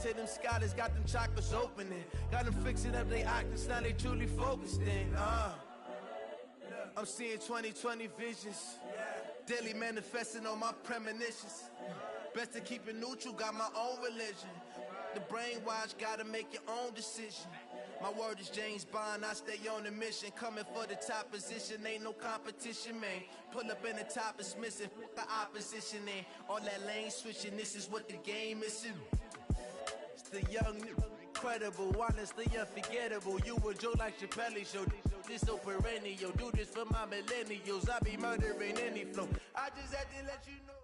Say them scholars got them chakras opening. Got them fixing up they octaves, now they truly focused in. I'm seeing 2020 visions. Daily manifesting on my premonitions. Best to keep it neutral, got my own religion. The brainwash, gotta make your own decision. My word is James Bond, I stay on a mission. Coming for the top position, ain't no competition, man. Pull up in the top, it's missing, the opposition ain't. All that lane switching, this is what the game is. It's the young, incredible, honestly unforgettable. You a Joe like Chappelle show. This so perennial, do this for my millennials. I be murdering any flow. I just had to let you know.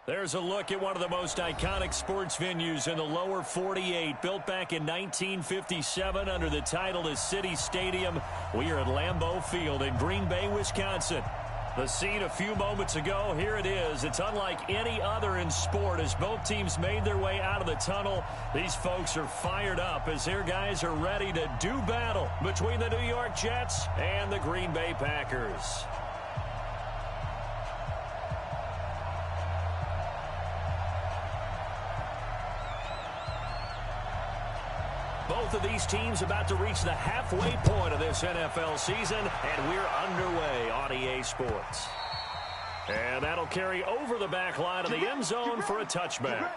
There's a look at one of the most iconic sports venues in the lower 48, built back in 1957 under the title of City Stadium. We are at Lambeau Field in Green Bay, Wisconsin. The scene a few moments ago, here it is. It's unlike any other in sport as both teams made their way out of the tunnel. These folks are fired up as their guys are ready to do battle between the New York Jets and the Green Bay Packers. Both of these teams about to reach the halfway point of this NFL season, and we're underway on EA Sports. And that'll carry over the back line of the end zone for a touchback.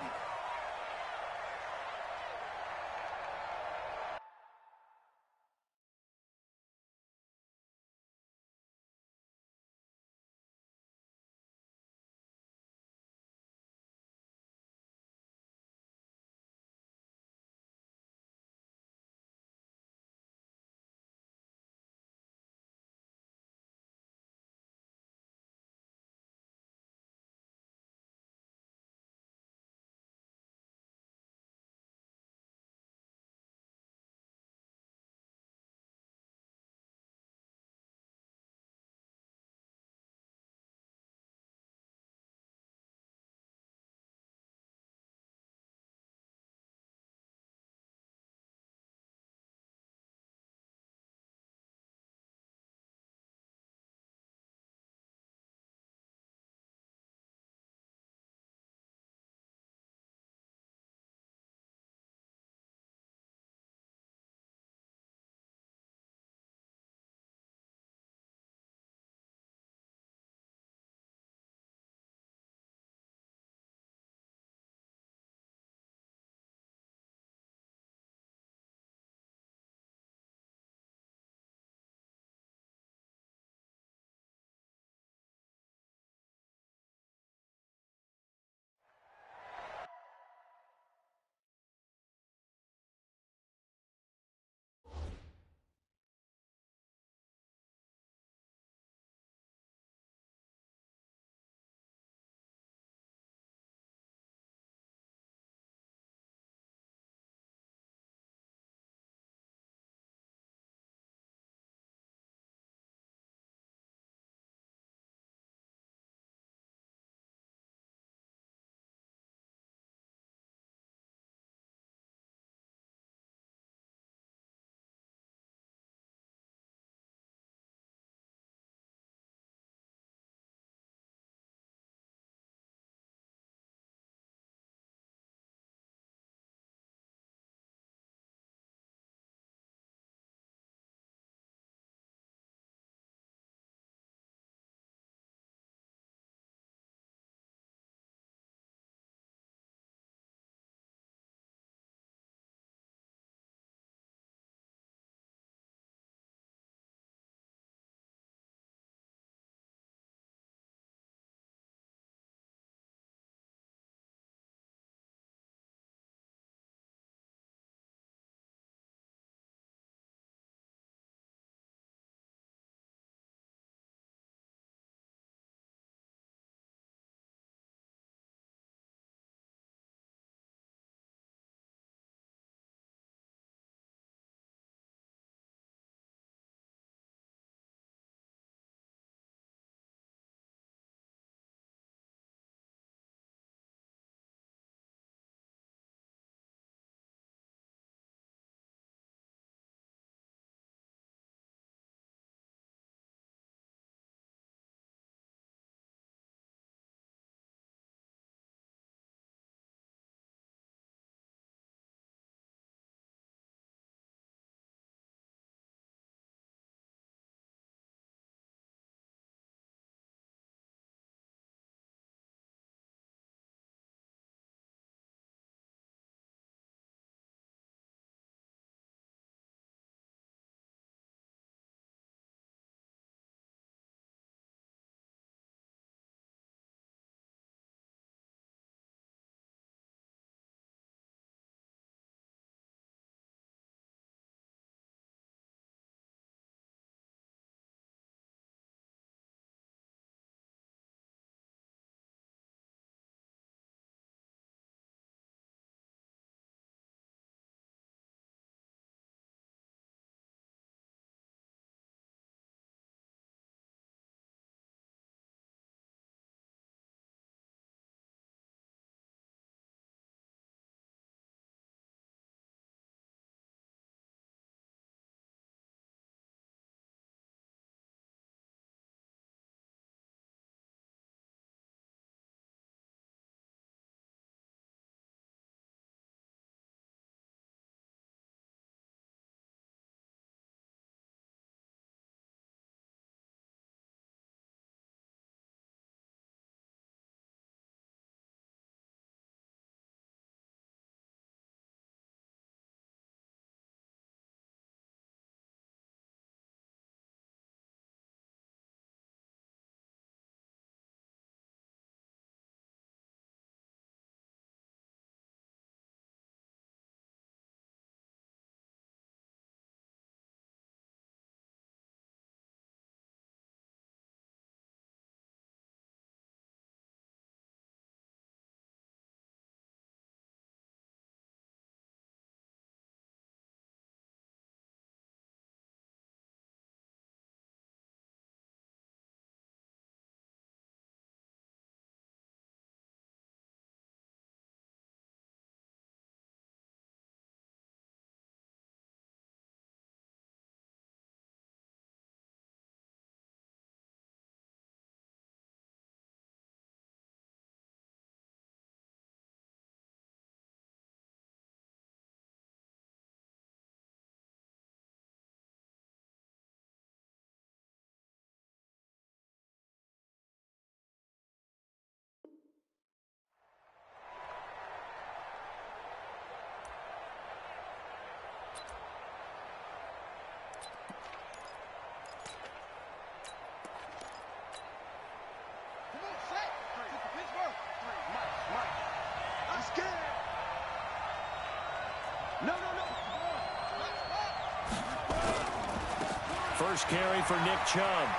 First carry for Nick Chubb.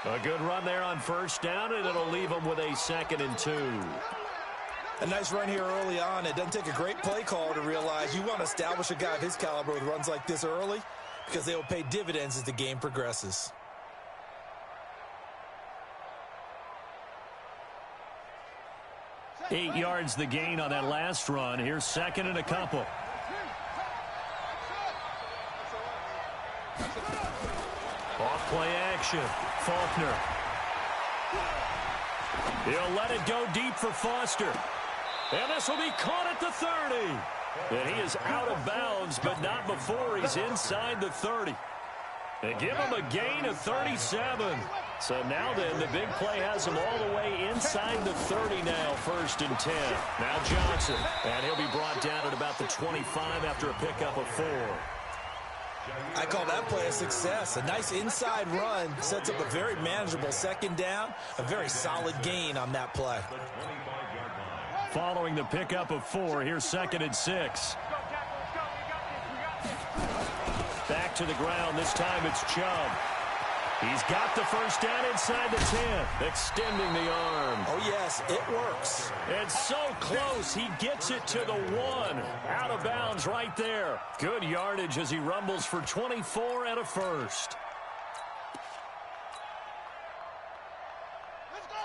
A good run there on first down, and it'll leave him with a 2nd and 2. A nice run here early on. It doesn't take a great play call to realize you want to establish a guy of his caliber with runs like this early because they will pay dividends as the game progresses. Eight yards the gain on that last run. Here's 2nd and a couple. Off play action. Faulkner. He'll let it go deep for Foster. And this will be caught at the 30. And he is out of bounds, but not before he's inside the 30. They give him a gain of 37. So now then, the big play has him all the way inside the 30 now, 1st and 10. Now Johnson, and he'll be brought down at about the 25 after a pickup of 4. I call that play a success. A nice inside run sets up a very manageable 2nd down, a very solid gain on that play. Following the pickup of 4, here's 2nd and 6. Back to the ground. This time it's Chubb. He's got the first down inside the 10, extending the arm. Oh, yes, it works. It's so close. He gets it to the 1. Out of bounds right there. Good yardage as he rumbles for 24 and a first. Let's go.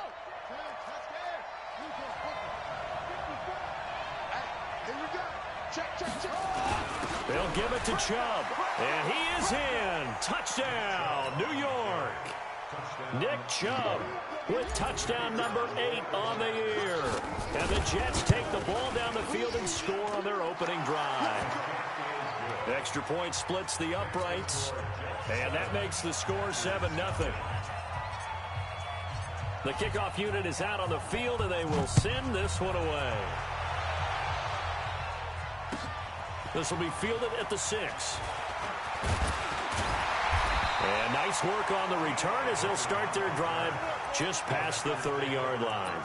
Here we go. Check. They'll give it to Chubb. And he is in. Touchdown, New York. Nick Chubb with touchdown number 8 on the year. And the Jets take the ball down the field and score on their opening drive. Extra point splits the uprights. And that makes the score 7-0. The kickoff unit is out on the field, and they will send this one away. This will be fielded at the 6. And nice work on the return as they'll start their drive just past the 30-yard line.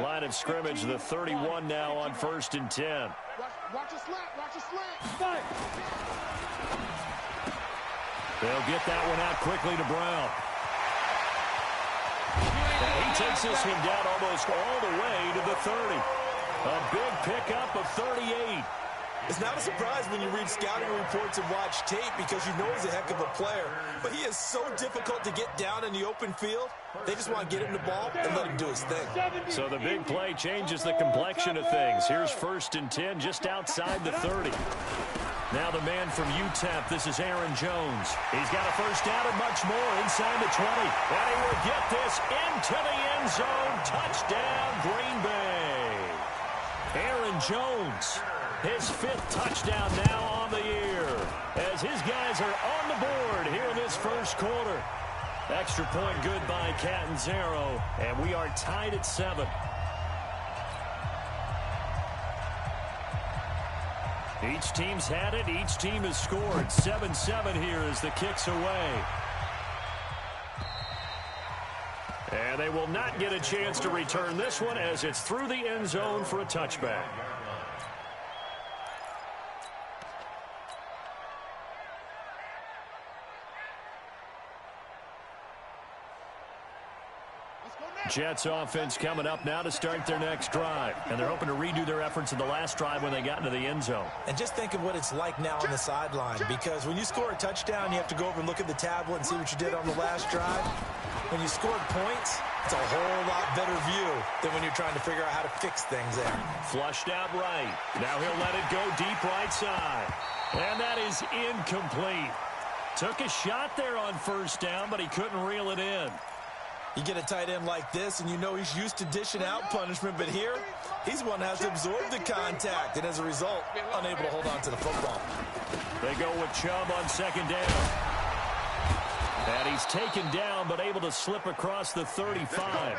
Line of scrimmage, the 31 now on 1st and 10. Watch a slant. They'll get that one out quickly to Brown. And he takes this one down almost all the way to the 30. A big pickup of 38. It's not a surprise when you read scouting reports and watch tape because you know he's a heck of a player. But he is so difficult to get down in the open field. They just want to get him the ball and let him do his thing. So the big play changes the complexion of things. Here's 1st and 10 just outside the 30. Now the man from UTEP, this is Aaron Jones. He's got a first down and much more inside the 20. And he will get this into the end zone. Touchdown, Green Bay. Aaron Jones, his 5th touchdown now on the year, as his guys are on the board here in this first quarter. Extra point good by Catanzaro, and we are tied at 7. Each team's had it. Each team has scored. 7-7 here as the kick's away. And they will not get a chance to return this one as it's through the end zone for a touchback. Jets offense coming up now to start their next drive. And they're hoping to redo their efforts in the last drive when they got into the end zone. And just think of what it's like now on the sideline, because when you score a touchdown, you have to go over and look at the tablet and see what you did on the last drive. When you scored points, it's a whole lot better view than when you're trying to figure out how to fix things there. Flushed out right. Now he'll let it go deep right side. And that is incomplete. Took a shot there on first down, but he couldn't reel it in. You get a tight end like this, and you know he's used to dishing out punishment, but here, he's one that has to absorb the contact, and as a result, unable to hold on to the football. They go with Chubb on second down. And he's taken down, but able to slip across the 35.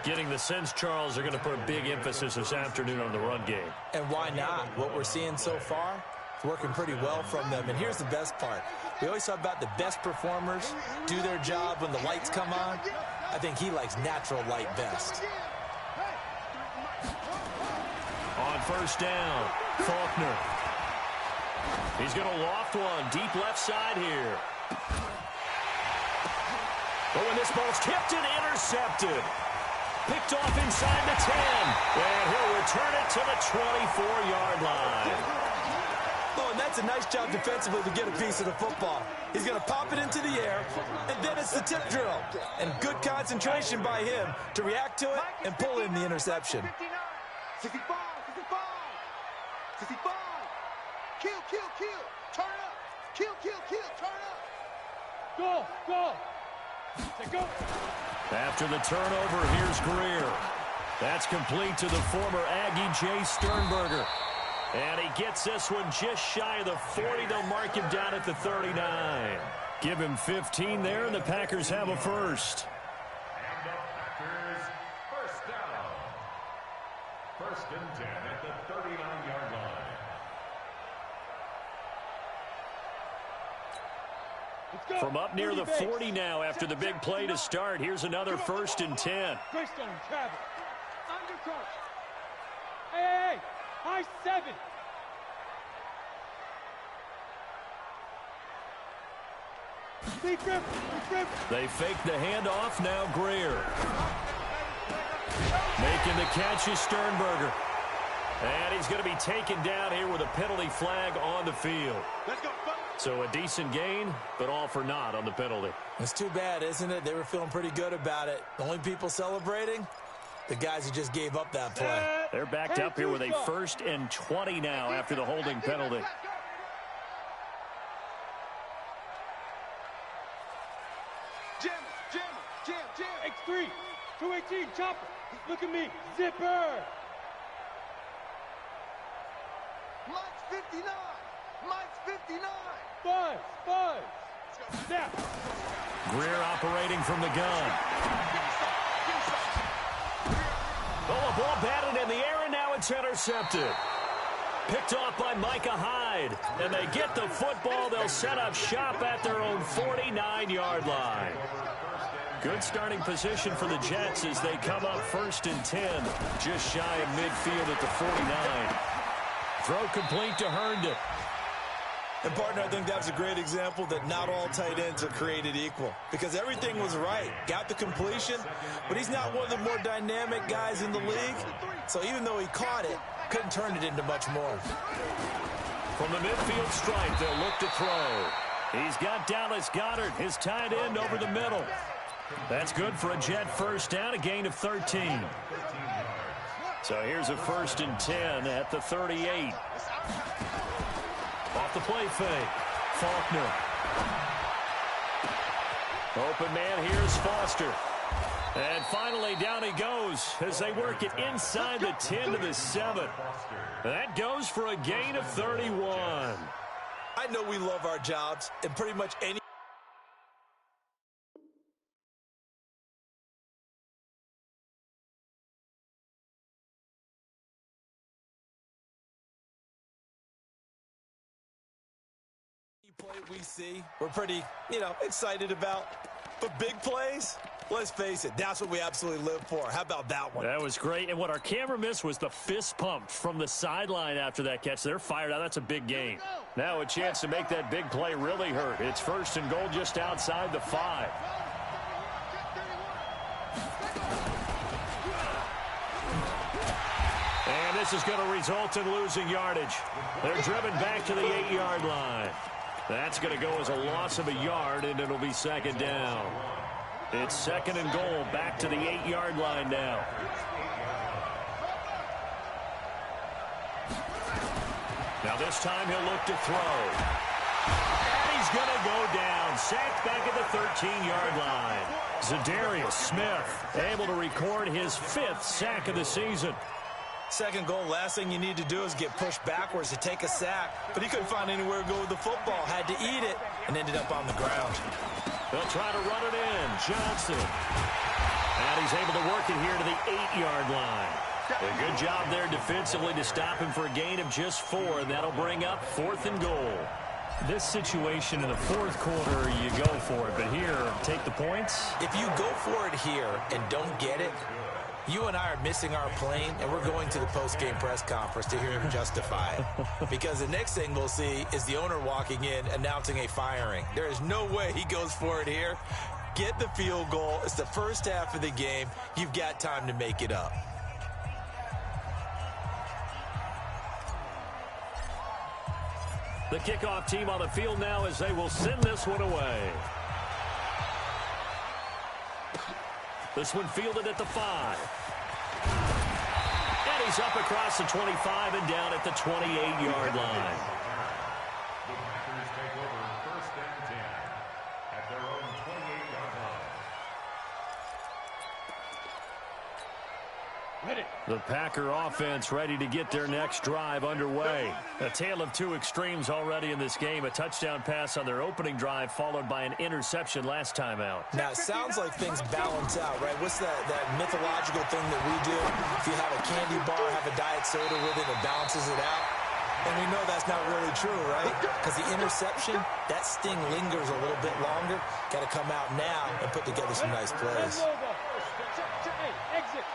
Getting the sense, Charles, are going to put a big emphasis this afternoon on the run game. And why not? What we're seeing so far, It's working pretty well from them. And here's the best part. We always talk about the best performers do their job when the lights come on. I think he likes natural light best. On first down, Faulkner. He's going to loft one deep left side here. But when this ball's tipped and intercepted. Picked off inside the 10. And he'll return it to the 24-yard line. Oh, and that's a nice job defensively to get a piece of the football. He's going to pop it into the air, and then it's the tip drill. And good concentration by him to react to it and pull in the interception. 65, 65, 65. Kill, kill, kill. Turn up. Kill, kill, kill. Turn up. Go, go. Go. After the turnover, here's Greer. That's complete to the former Aggie Jay Sternberger. And he gets this one just shy of the 40. They'll mark him down at the 39. Give him 15 there, and the Packers have a first. And the Packers first down. First and 10 at the 39-yard line. From up near the 40 now after the big play to start. Here's another first and 10. Great stone, travel. Undercoach. Hey, high 7. They fake the handoff. Now Greer. Making the catch is Sternberger. And he's going to be taken down here with a penalty flag on the field. Let's go. So a decent gain, but all for naught on the penalty. It's too bad, isn't it? They were feeling pretty good about it. The only people celebrating, the guys who just gave up that play. They're backed up here with a first and 20 now after the holding penalty. Jam, jam, jam, jam. X3, 218, chopper. Look at me, zipper. Mike's 59. Mike's 59. Buzz. Snap. Greer operating from the gun. Oh, a ball batted in the air, and now it's intercepted. Picked off by Micah Hyde. And they get the football. They'll set up shop at their own 49-yard line. Good starting position for the Jets as they come up first and 10. Just shy of midfield at the 49. Throw complete to Herndon. And, partner, I think that was a great example that not all tight ends are created equal. Because everything was right. Got the completion, but he's not one of the more dynamic guys in the league. So even though he caught it, couldn't turn it into much more. From the midfield stripe, they'll look to throw. He's got Dallas Goedert, his tight end, over the middle. That's good for a Jet first down, a gain of 13. So here's a first and 10 at the 38. Off the play fake. Faulkner. Open man, here's Foster. And finally down he goes as they work it inside the 10 to the 7. That goes for a gain of 31. I know we love our jobs, and pretty much any play we see, we're pretty, excited about. But big plays, let's face it, that's what we absolutely live for. How about that one? That was great. And what our camera missed was the fist pump from the sideline after that catch. They're fired out. That's a big gain. Now a chance to make that big play really hurt. It's first and goal just outside the 5. And this is going to result in losing yardage. They're driven back to the 8-yard line. That's going to go as a loss of a yard, and it'll be second down. It's second and goal, back to the 8-yard line now. Now this time he'll look to throw. And he's going to go down. Sacked back at the 13-yard line. Zadarius Smith able to record his 5th sack of the season. Second goal, last thing you need to do is get pushed backwards to take a sack. But he couldn't find anywhere to go with the football. Had to eat it and ended up on the ground. They'll try to run it in. Johnson. And he's able to work it here to the 8-yard line. A good job there defensively to stop him for a gain of just 4, and that'll bring up 4th and goal. This situation in the fourth quarter, you go for it. But here, take the points. If you go for it here and don't get it, you and I are missing our plane, and we're going to the post-game press conference to hear him justify it. Because the next thing we'll see is the owner walking in announcing a firing. There is no way he goes for it here. Get the field goal. It's the first half of the game. You've got time to make it up. The kickoff team on the field now as they will send this one away. This one fielded at the 5. And he's up across the 25 and down at the 28-yard line. The Packers take over 1st and 10 at their own 28-yard line. Ready. The Packer offense ready to get their next drive underway. A tale of two extremes already in this game. A touchdown pass on their opening drive followed by an interception last time out. Now, it sounds like things balance out, right? What's that mythological thing that we do? If you have a candy bar, have a diet soda with it, it balances it out. And we know that's not really true, right? Because the interception, that sting lingers a little bit longer. Got to come out now and put together some nice plays. Exit.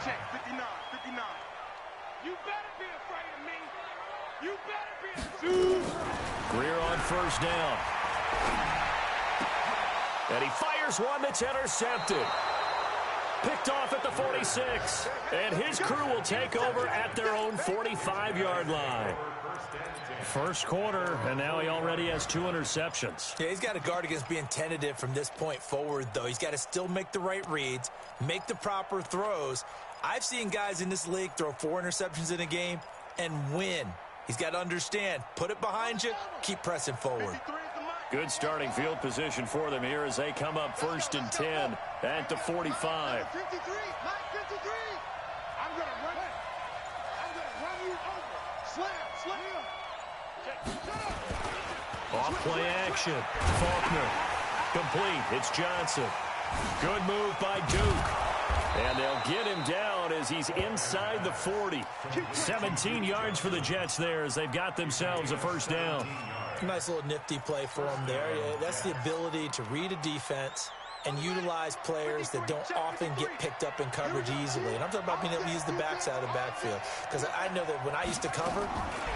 Check, 59, 59. You better be afraid of me. You better be afraid. Greer on 1st down. And he fires one that's intercepted. Picked off at the 46. And his crew will take over at their own 45-yard line. First quarter, and now he already has 2 interceptions. Yeah, he's got to guard against being tentative from this point forward, though. He's got to still make the right reads, make the proper throws. I've seen guys in this league throw 4 interceptions in a game and win. He's got to understand, put it behind you, keep pressing forward. Good starting field position for them here as they come up 1st and 10 at the 45. 53, Mike 53. I'm going to run you over. Slam. Off play action. Faulkner. Complete. It's Johnson. Good move by Duke. And they'll get him down as he's inside the 40. 17 yards for the Jets there as they've got themselves a 1st down. Nice little nifty play for him there. Yeah, that's the ability to read a defense and utilize players that don't often get picked up in coverage easily. And I'm talking about being able to use the backside of the backfield. Because I know that when I used to cover,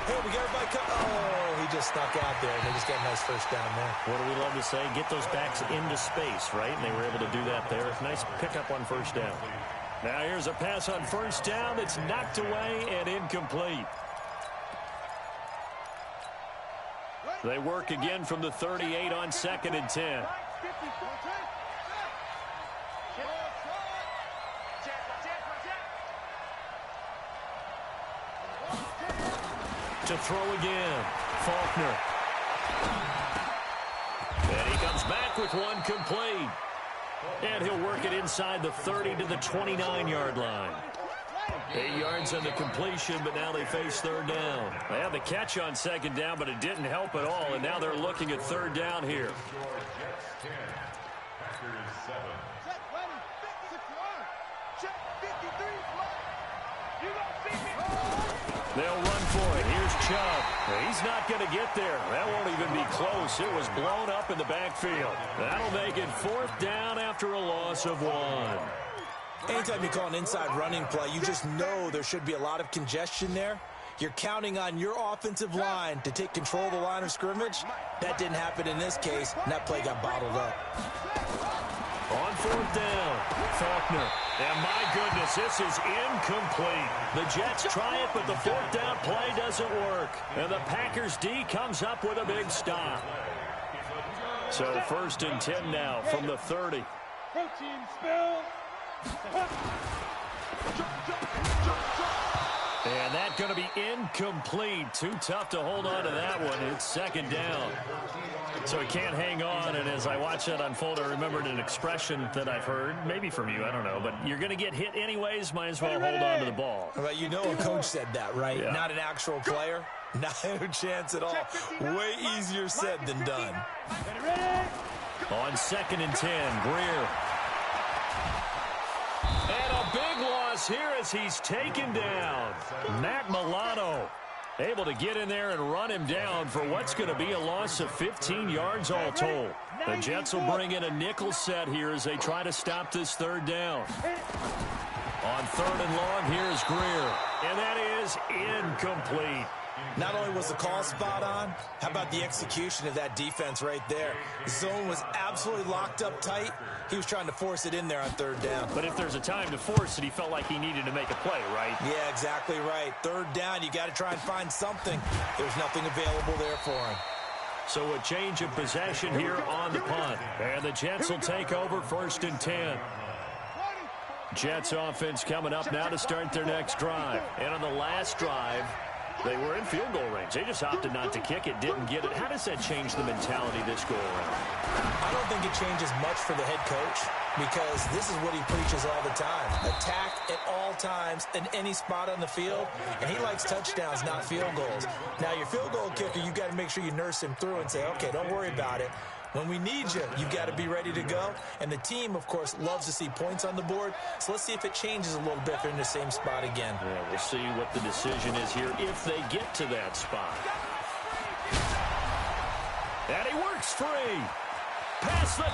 hey, we got everybody covered. Oh, he just snuck out there, and they just got a nice 1st down there. What do we love to say? Get those backs into space, right? And they were able to do that there. Nice pickup on 1st down. Now here's a pass on 1st down that's knocked away and incomplete. They work again from the 38 on 2nd and 10. To throw again, Faulkner. And he comes back with one complete. And he'll work it inside the 30 to the 29-yard line. 8 yards on the completion, but now they face 3rd down. They had the catch on 2nd down, but it didn't help at all, and now they're looking at 3rd down here. Jets 10, Packers 7. Check, ready, 61. Check, 53. You gonna see me? They'll run for it. Here's Chubb. He's not going to get there. That won't even be close. It was blown up in the backfield. That'll make it 4th down after a loss of 1. Anytime you call an inside running play, you just know there should be a lot of congestion there. You're counting on your offensive line to take control of the line of scrimmage. That didn't happen in this case, and that play got bottled up. On 4th down, Faulkner. And my goodness, this is incomplete. The Jets try it, but the 4th down play doesn't work. And the Packers D comes up with a big stop. So 1st and 10 now from the 30. Protein spill. And that's going to be incomplete. Too tough to hold on to that one. It's 2nd down. So he can't hang on, and as I watch that unfold, I remembered an expression that I've heard, maybe from you, I don't know, but you're going to get hit anyways, might as well hold on to the ball. Well, you know a coach said that, right? Yeah. Not an actual player. Not a chance at all. Way easier said than done. On 2nd and 10, Greer. loss here as he's taken down. Matt Milano able to get in there and run him down for what's going to be a loss of 15 yards all told. The Jets will bring in a nickel set here as they try to stop this third down. On 3rd and long, here's Greer. And that is incomplete. Not only was the call spot on, how about the execution of that defense right there? The zone was absolutely locked up tight. He was trying to force it in there on 3rd down. But if there's a time to force it, he felt like he needed to make a play, right? Yeah, exactly right. 3rd down, you got to try and find something. There's nothing available there for him. So a change of possession here on the punt. And the Jets will take over 1st and 10. Jets offense coming up now to start their next drive. And on the last drive, they were in field goal range. They just opted not to kick it, didn't get it. How does that change the mentality this go around? I don't think it changes much for the head coach because this is what he preaches all the time. Attack at all times in any spot on the field, and he likes touchdowns, not field goals. Now, your field goal kicker, you got to make sure you nurse him through and say, okay, don't worry about it. When we need you, you got to be ready to go. And the team, of course, loves to see points on the board. So let's see if it changes a little bit if they're in the same spot again. Yeah, we'll see what the decision is here if they get to that spot. And he works free. Past the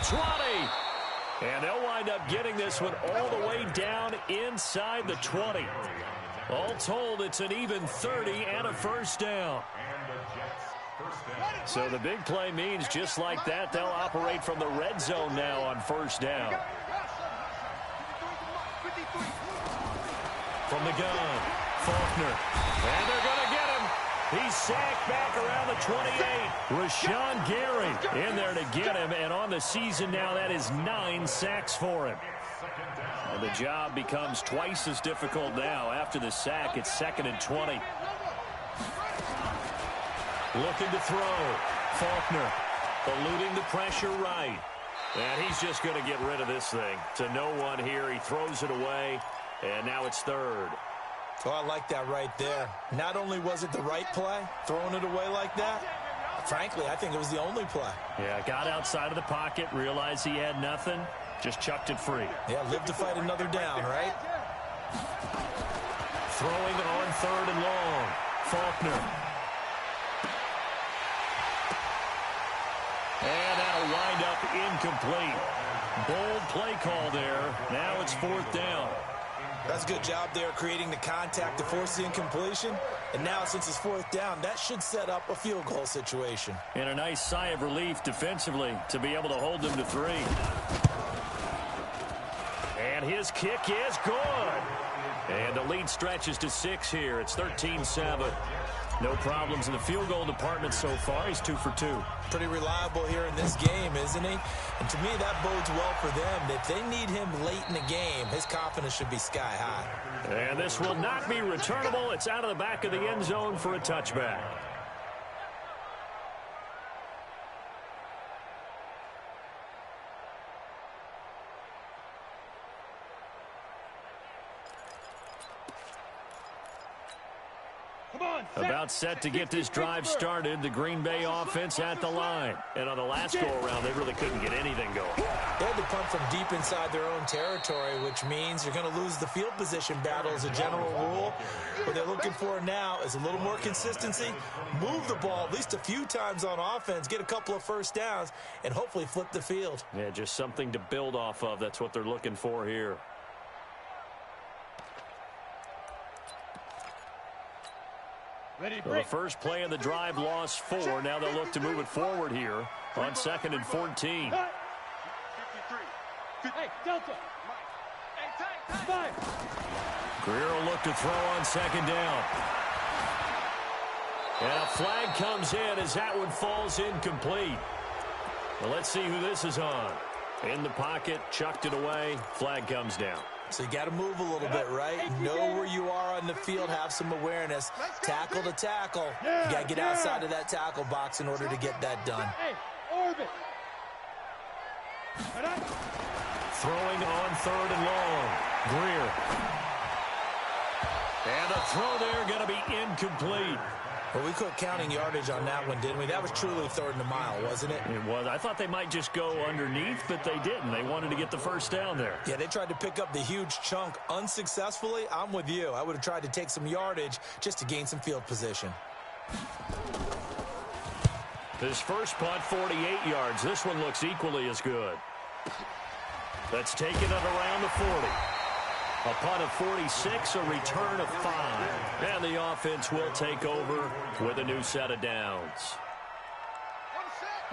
20. And they'll wind up getting this one all the way down inside the 20. All told, it's an even 30 and a 1st down. So the big play means just like that, they'll operate from the red zone now on 1st down. From the gun, Faulkner. And they're going to get him. He's sacked back around the 28. Rashawn Gary in there to get him. And on the season now, that is 9 sacks for him. And the job becomes twice as difficult now. After the sack, it's 2nd and 20. Looking to throw. Faulkner eluding the pressure right. And he's just going to get rid of this thing. To no one here. He throws it away. And now it's 3rd. Oh, I like that right there. Not only was it the right play, throwing it away like that, frankly, I think it was the only play. Yeah, got outside of the pocket, realized he had nothing, just chucked it free. Yeah, live to fight another down, right? Throwing on 3rd and long. Faulkner. And that'll wind up incomplete. Bold play call there. Now it's 4th down. That's a good job there creating the contact to force the incompletion. And now since it's 4th down, that should set up a field goal situation. And a nice sigh of relief defensively to be able to hold them to 3. And his kick is good. And the lead stretches to 6 here. It's 13-7. No problems in the field goal department so far. He's 2 for 2. Pretty reliable here in this game, isn't he? And to me, that bodes well for them. If they need him late in the game, his confidence should be sky high. And this will not be returnable. It's out of the back of the end zone for a touchback. About set to get this drive started. The Green Bay offense at the line. And on the last go-around, they really couldn't get anything going. They had to punt from deep inside their own territory, which means you're going to lose the field position battle as a general rule. What they're looking for now is a little more consistency, move the ball at least a few times on offense, get a couple of 1st downs, and hopefully flip the field. Yeah, just something to build off of. That's what they're looking for here. Well, the first play of the drive lost 4. Now they'll look to move it forward here on 2nd and 14. Hey, Delta. Greer will look to throw on 2nd down. And a flag comes in as that one falls incomplete. Well, let's see who this is on. In the pocket, chucked it away. Flag comes down. So you got to move a little bit, right? Know where you are on the field, have some awareness. Tackle to tackle. You got to get outside of that tackle box in order to get that done. Hey, orbit. Throwing on 3rd and long. Greer. And a throw there going to be incomplete. Well, we quit counting yardage on that one, didn't we? That was truly 3rd and a mile, wasn't it? It was. I thought they might just go underneath, but they didn't. They wanted to get the first down there. Yeah, they tried to pick up the huge chunk unsuccessfully. I'm with you. I would have tried to take some yardage just to gain some field position. His first punt, 48 yards. This one looks equally as good. That's taken it around the 40. A punt of 46, a return of 5. And the offense will take over with a new set of downs.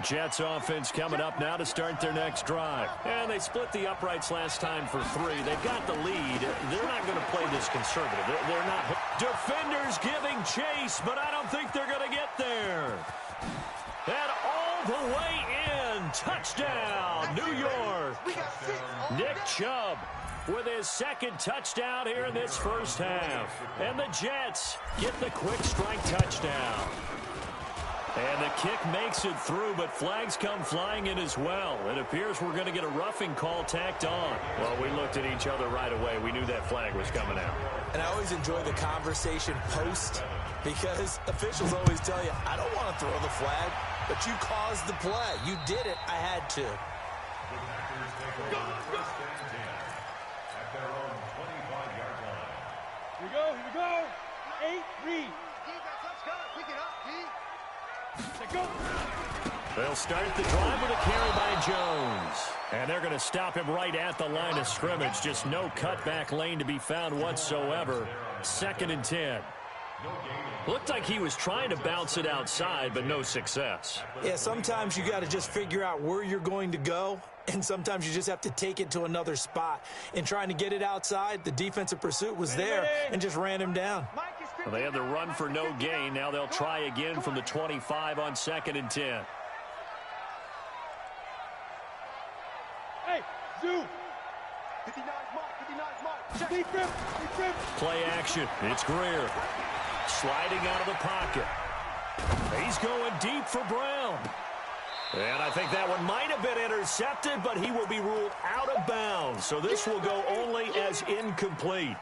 Jets offense coming up now to start their next drive. And they split the uprights last time for 3. They've got the lead. They're not going to play this conservative. They're not. Defenders giving chase, but I don't think they're going to get there. And all the way in. Touchdown, New York. Nick Chubb with his second touchdown here in this first half. And the Jets get the quick strike touchdown. And the kick makes it through, but flags come flying in as well. It appears we're going to get a roughing call tacked on. Well, we looked at each other right away. We knew that flag was coming out. And I always enjoy the conversation post because officials always tell you, I don't want to throw the flag, but you caused the play. You did it. I had to. Here we go, here we go. 8, read. They'll start the drive with a carry by Jones. And they're going to stop him right at the line of scrimmage. Just no cutback lane to be found whatsoever. 2nd and 10. Looked like he was trying to bounce it outside, but no success. Yeah, sometimes you got to just figure out where you're going to go, and sometimes you just have to take it to another spot. In trying to get it outside, the defensive pursuit was there and just ran him down. Well, they had the run for no gain. Now they'll try again from the 25 on 2nd and 10. Hey, Zoo. 59 mark. Deep rip. Play action. It's Greer. Sliding out of the pocket. He's going deep for Brown. And I think that one might have been intercepted, but he will be ruled out of bounds. So this will go only as incomplete.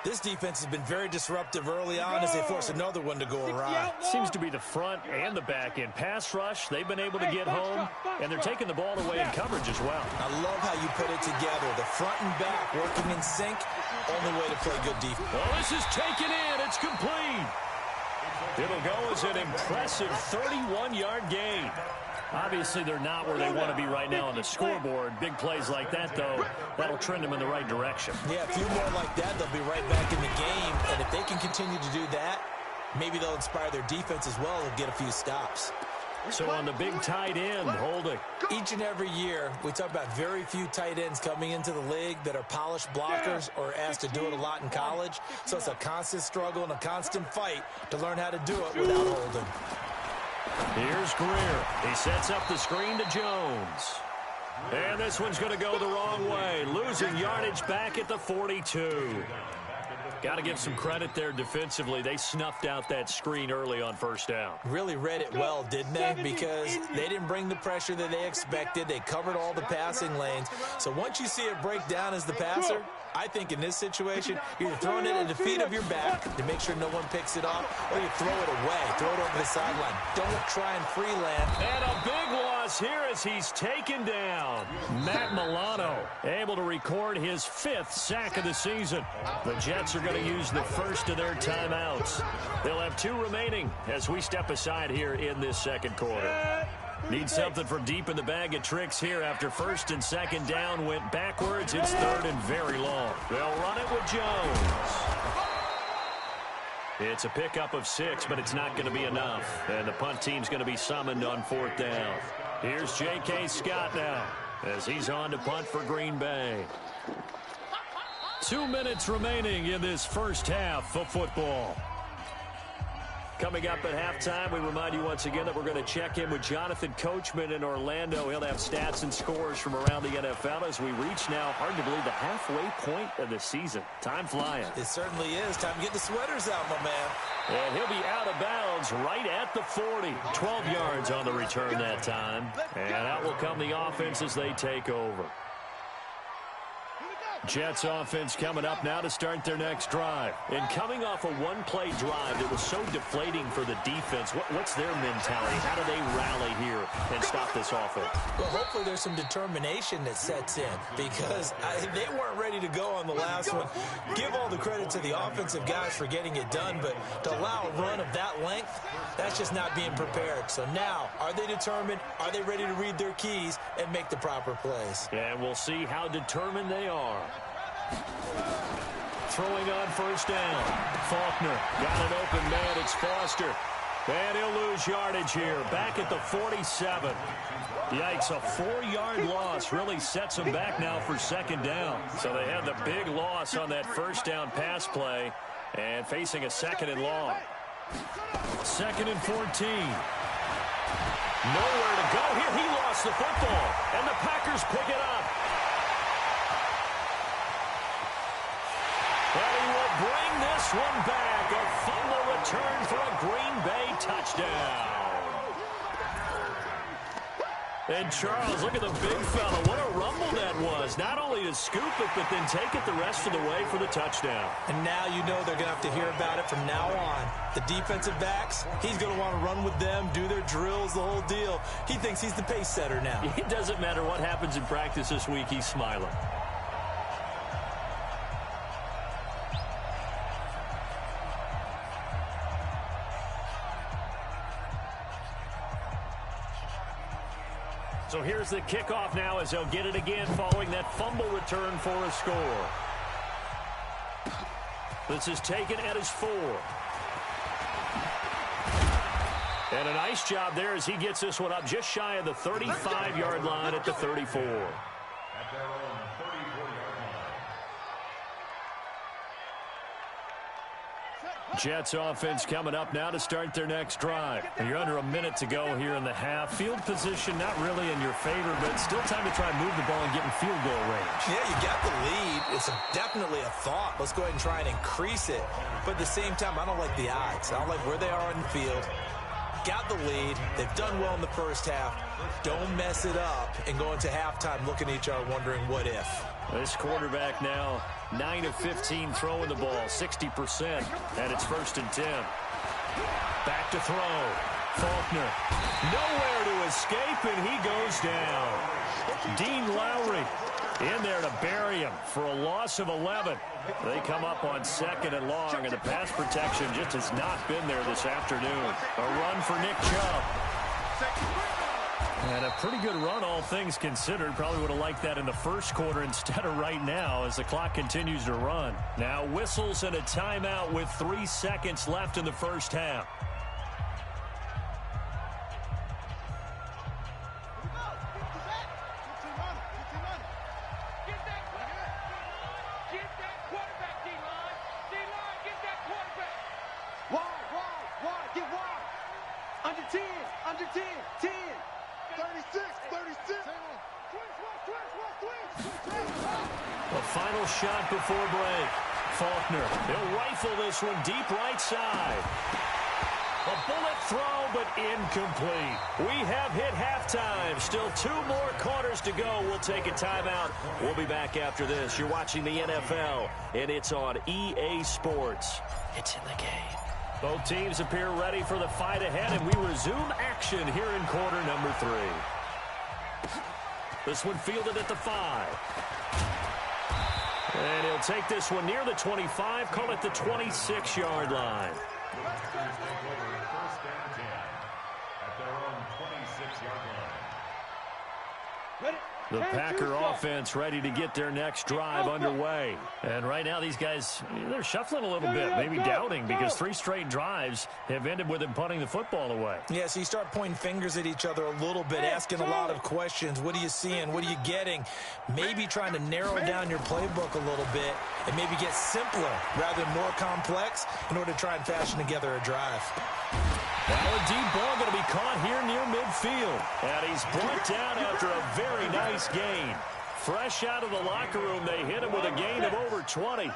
This defense has been very disruptive early on as they force another one to go awry. Seems to be the front and the back end. Pass rush, they've been able to get home, and they're taking the ball away in coverage as well. I love how you put it together. The front and back working in sync, only way to play good defense. Well, this is taken in. It's complete. It'll go as an impressive 31-yard gain. Obviously, they're not where they want to be right now on the scoreboard. Big plays like that, though, that'll trend them in the right direction. Yeah, a few more like that, they'll be right back in the game. And if they can continue to do that, maybe they'll inspire their defense as well and get a few stops. So on the big tight end, holding. Each and every year, we talk about very few tight ends coming into the league that are polished blockers or asked to do it a lot in college. So it's a constant struggle and a constant fight to learn how to do it without holding. Here's Greer. He sets up the screen to Jones. And this one's going to go the wrong way. Losing yardage back at the 42. Got to give some credit there defensively. They snuffed out that screen early on first down. Really read it well, didn't they? Because they didn't bring the pressure that they expected. They covered all the passing lanes. So once you see it break down as the passer, I think in this situation, you're throwing it at the feet of your back to make sure no one picks it off, or you throw it away, throw it over the sideline. Don't try and freeland. And a big loss here as he's taken down. Matt Milano able to record his 5th sack of the season. The Jets are going to use the first of their timeouts. They'll have 2 remaining as we step aside here in this second quarter. Need something from deep in the bag of tricks here after 1st and 2nd down went backwards. It's 3rd and very long. They'll run it with Jones. It's a pickup of 6, but it's not going to be enough. And the punt team's going to be summoned on 4th down. Here's J.K. Scott now as he's on to punt for Green Bay. 2 minutes remaining in this first half of football. Coming up at halftime, we remind you once again that we're going to check in with Jonathan Coachman in Orlando. He'll have stats and scores from around the NFL as we reach now, hard to believe, the halfway point of the season. Time flying. It certainly is. Time to get the sweaters out, my man. And he'll be out of bounds right at the 40. 12 yards on the return that time. And out will come the offense as they take over. Here we go. Jets offense coming up now to start their next drive. And coming off a one-play drive that was so deflating for the defense, what's their mentality? How do they rally here and stop this offense? Well, hopefully there's some determination that sets in because they weren't ready to go on the last one. Give all the credit to the offensive guys for getting it done, but to allow a run of that length, that's just not being prepared. So now, are they determined? Are they ready to read their keys and make the proper plays? And we'll see how determined they are. Throwing on first down. Faulkner got an open man. It's Foster. And he'll lose yardage here. Back at the 47. Yikes, a 4-yard loss really sets them back now for second down. So they had the big loss on that first down pass play and facing a second and long. Second and 14. Nowhere to go here. He lost the football, and the Packers pick it up. And he will bring this one back. A fumble return for a Green Bay touchdown. And Charles, look at the big fella. What a rumble that was. Not only to scoop it, but then take it the rest of the way for the touchdown. And now you know they're going to have to hear about it from now on. The defensive backs, he's going to want to run with them, do their drills, the whole deal. He thinks he's the pace setter now. It doesn't matter what happens in practice this week. He's smiling. So here's the kickoff now as they'll get it again following that fumble return for a score. This is taken at his 4. And a nice job there as he gets this one up just shy of the 35-yard line at the 34. At their own 34-yard line. Jets offense coming up now to start their next drive. And you're under a minute to go here in the half. Field position not really in your favor, but still time to try and move the ball and get in field goal range. Yeah, you got the lead. It's definitely a thought. Let's go ahead and try and increase it. But at the same time, I don't like the odds. I don't like where they are in the field. Got the lead. They've done well in the first half. Don't mess it up and go into halftime looking at each other wondering what if. This quarterback now 9 of 15 throwing the ball, 60%, and it's 1st and 10. Back to throw. Faulkner nowhere to escape, and he goes down. Dean Lowry in there to bury him for a loss of 11. They come up on 2nd and long, and the pass protection just has not been there this afternoon. A run for Nick Chubb. And a pretty good run, all things considered. Probably would have liked that in the first quarter instead of right now as the clock continues to run. Now whistles and a timeout with 3 seconds left in the first half. Final shot before break. Faulkner, he'll rifle this one deep right side. A bullet throw, but incomplete. We have hit halftime. Still 2 more quarters to go. We'll take a timeout. We'll be back after this. You're watching the NFL, and it's on EA Sports. It's in the game. Both teams appear ready for the fight ahead, and we resume action here in quarter number 3. This one fielded at the 5. And he'll take this one near the 25, call it the 26-yard line. First and 10 at their own 26-yard line. The Packer offense ready to get their next drive underway. And right now these guys, they're shuffling a little bit, maybe doubting, because 3 straight drives have ended with them punting the football away. Yeah, so you start pointing fingers at each other a little bit, asking a lot of questions. What are you seeing? What are you getting? Maybe trying to narrow down your playbook a little bit and maybe get simpler rather than more complex in order to try and fashion together a drive. Now a deep ball going to be caught here near midfield. And he's brought down after a very nice gain. Fresh out of the locker room, they hit him with a gain of over 20.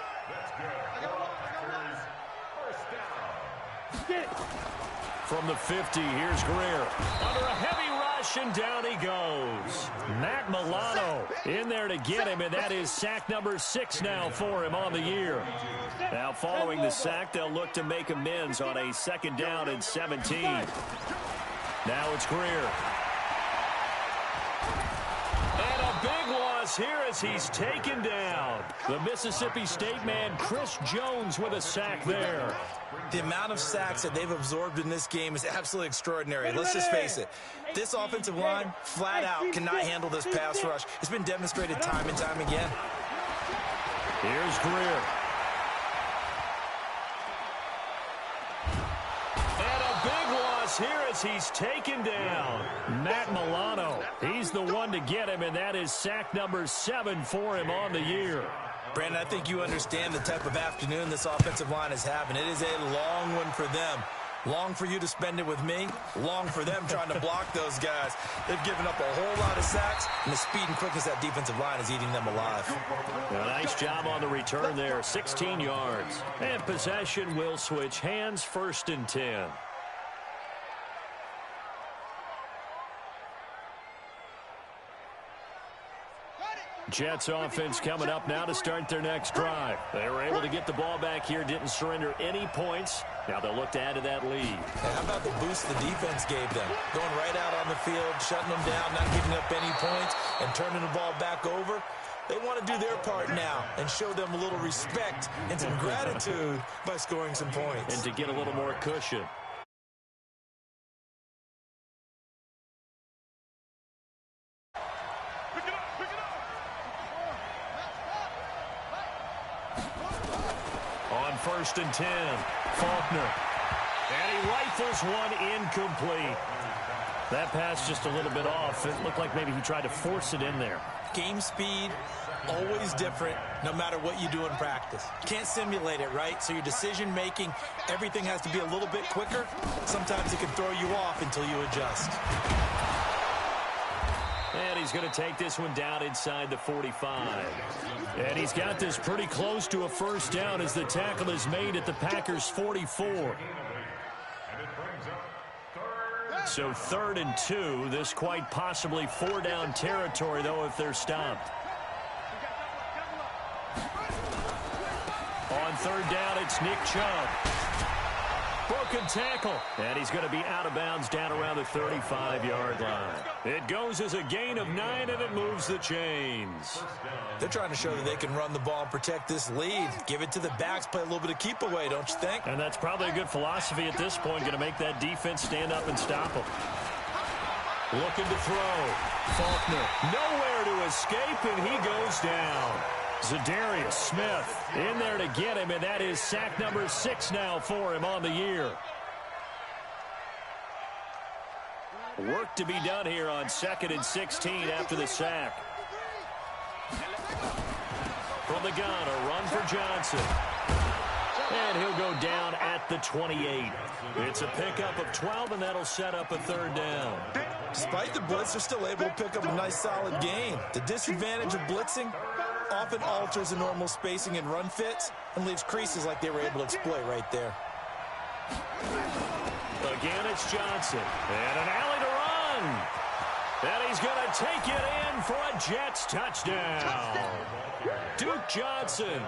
From the 50, here's Greer. Under a heavy rush, possession. Down he goes. Matt Milano in there to get him, and that is sack number 6 now for him on the year. Now following the sack, they'll look to make amends on a 2nd down and 17. Now it's Greer. And a big loss here as he's taken down. The Mississippi State man, Chris Jones, with a sack there. The amount of sacks that they've absorbed in this game is absolutely extraordinary. Let's just face it. This offensive line, flat out, cannot handle this pass rush. It's been demonstrated time and time again. Here's Greer. And a big loss here as he's taken down. Matt Milano. He's the one to get him, and that is sack number 7 for him on the year. Brandon, I think you understand the type of afternoon this offensive line is having. It is a long one for them. Long for you to spend it with me. Long for them trying to block those guys. They've given up a whole lot of sacks, and the speed and quickness of that defensive line is eating them alive. A nice job on the return there. 16 yards. And possession will switch hands. 1st and 10. Jets offense coming up now to start their next drive. They were able to get the ball back here, didn't surrender any points. Now they'll look to add to that lead. Hey, how about the boost the defense gave them? Going right out on the field, shutting them down, not giving up any points, and turning the ball back over. They want to do their part now and show them a little respect and some gratitude by scoring some points. And to get a little more cushion. On 1st and 10, Faulkner. And he rifles one incomplete. That pass just a little bit off. It looked like maybe he tried to force it in there. Game speed, always different, no matter what you do in practice. Can't simulate it, right? So your decision-making, everything has to be a little bit quicker. Sometimes it can throw you off until you adjust. And he's going to take this one down inside the 45. And he's got this pretty close to a 1st down as the tackle is made at the Packers' 44. So 3rd and 2. This quite possibly 4-down territory, though, if they're stopped. On 3rd down, it's Nick Chubb. Broken tackle. And he's going to be out of bounds down around the 35-yard line. It goes as a gain of 9, and it moves the chains. They're trying to show that they can run the ball and protect this lead. Give it to the backs, play a little bit of keep away, don't you think? And that's probably a good philosophy at this point, going to make that defense stand up and stop them. Looking to throw. Faulkner nowhere to escape, and he goes down. Zadarius Smith in there to get him, and that is sack number 6 now for him on the year. Work to be done here on 2nd and 16 after the sack. From the gun, a run for Johnson. And he'll go down at the 28. It's a pickup of 12, and that'll set up a 3rd down. Despite the blitz, they're still able to pick up a nice, solid gain. The disadvantage of blitzing often alters the normal spacing and run fits and leaves creases like they were able to exploit right there. Again, it's Johnson. And an alley to run. And he's going to take it in for a Jets touchdown. Duke Johnson,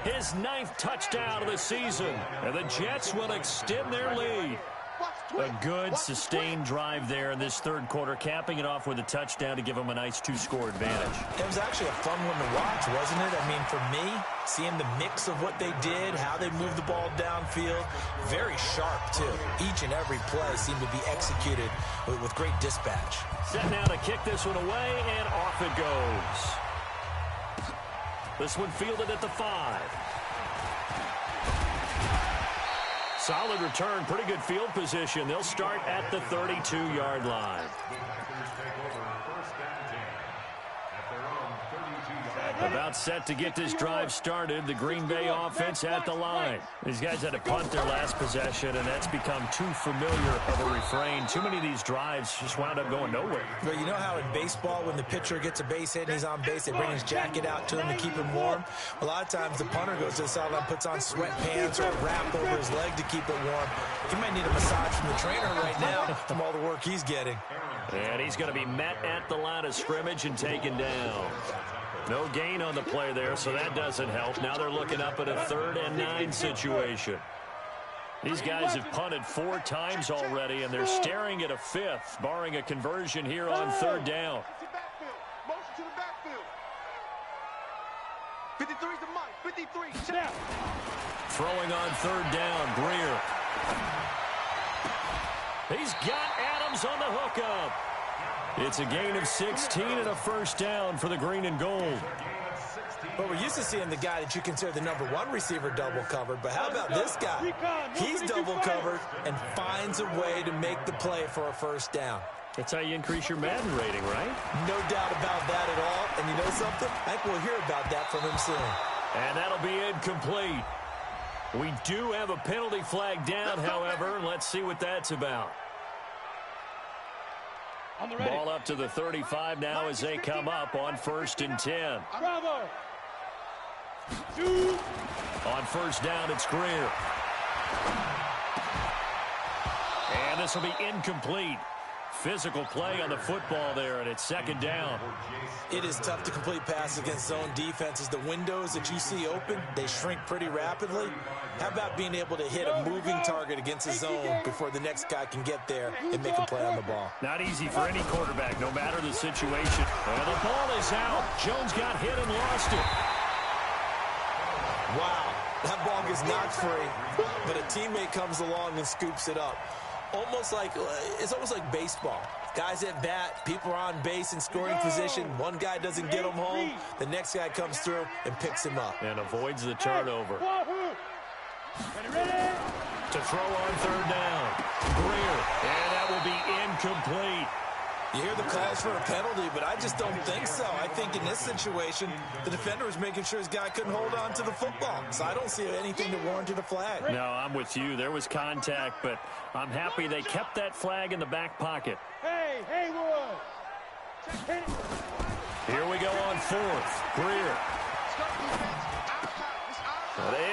his 9th touchdown of the season. And the Jets will extend their lead. A good, sustained drive there in this 3rd quarter, capping it off with a touchdown to give them a nice 2-score advantage. It was actually a fun one to watch, wasn't it? I mean, for me, seeing the mix of what they did, how they moved the ball downfield, very sharp, too. Each and every play seemed to be executed with great dispatch. Set now to kick this one away, and off it goes. This one fielded at the 5. Solid return, pretty good field position. They'll start at the 32-yard line. About set to get this drive started. The Green Bay offense at the line. These guys had to punt their last possession, and that's become too familiar of a refrain. Too many of these drives just wound up going nowhere. But you know how in baseball, when the pitcher gets a base hit and he's on base, they bring his jacket out to him to keep him warm? A lot of times the punter goes to the sideline, puts on sweatpants or a wrap over his leg to keep it warm. He might need a massage from the trainer right now from all the work he's getting. And he's going to be met at the line of scrimmage and taken down. No gain on the play there, so that doesn't help. Now they're looking up at a 3rd and 9 situation. These guys have punted 4 times already, and they're staring at a 5th, barring a conversion here on 3rd down. Motion to the backfield. 53's the mic. 53. Snap. Throwing on 3rd down, Greer. He's got Adams on the hookup. It's a gain of 16 and a 1st down for the green and gold. But we're used to seeing the guy that you consider the #1 receiver double covered. But how about this guy? He's double covered and finds a way to make the play for a 1st down. That's how you increase your Madden rating, right? No doubt about that at all. And you know something? I think we'll hear about that from him soon. And that'll be incomplete. We do have a penalty flag down, however. Let's see what that's about. Ball up to the 35 now as they come up on 1st and 10. Bravo. On 1st down, it's Greer. And this will be incomplete. Physical play on the football there, and it's 2nd down. It is tough to complete passes against zone defenses. The windows that you see open, they shrink pretty rapidly. How about being able to hit a moving target against a zone before the next guy can get there and make a play on the ball? Not easy for any quarterback, no matter the situation. And the ball is out. Jones got hit and lost it. Wow, that ball gets knocked free, but a teammate comes along and scoops it up. It's almost like baseball. Guys at bat, people are on base in scoring position. One guy doesn't get him home. The next guy comes through and picks him up. And avoids the turnover. To throw on 3rd down. Greer. And that will be incomplete. You hear the calls for a penalty, but I just don't think so. I think in this situation, the defender was making sure his guy couldn't hold on to the football. So I don't see anything that warranted a flag. No, I'm with you. There was contact, but I'm happy they kept that flag in the back pocket. Hey, Haywood. Here we go on 4th. Greer.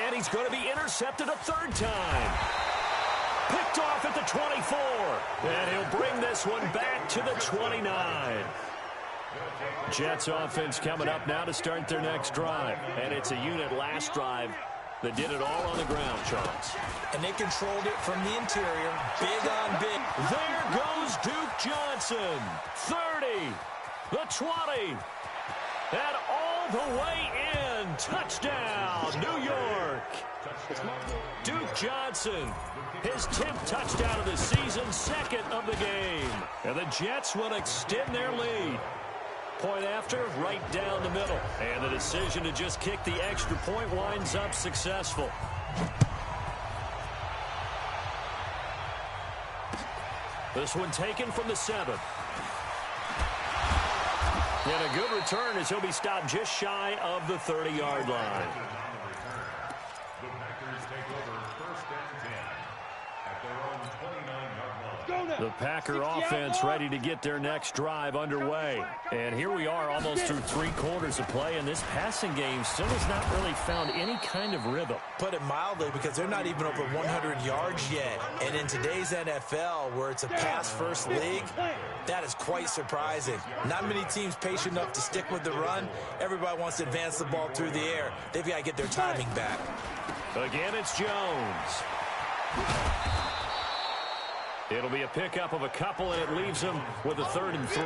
And he's going to be intercepted a 3rd time. Picked off at the 24. And he'll bring this one back to the 29. Jets offense coming up now to start their next drive. And it's a unit last drive that did it all on the ground, Charles. And they controlled it from the interior. Big on big. There goes Duke Johnson. 30. The 20. And all the way in. Touchdown, New York. Duke Johnson, his 10th touchdown of the season, 2nd of the game. And the Jets will extend their lead. Point after, right down the middle. And the decision to just kick the extra point winds up successful. This one taken from the 7. And a good return as he'll be stopped just shy of the 30-yard line. The Packers take over 1st and 10 at their own 29-yard line. The Packer offense ready to get their next drive underway. And here we are almost through 3 quarters of play, and this passing game still has not really found any kind of rhythm. Put it mildly, because they're not even over 100 yards yet. And in today's NFL, where it's a pass-first league, that is quite surprising. Not many teams patient enough to stick with the run. Everybody wants to advance the ball through the air. They've got to get their timing back. Again, it's Jones. It'll be a pickup of a couple, and it leaves them with a 3rd and 3.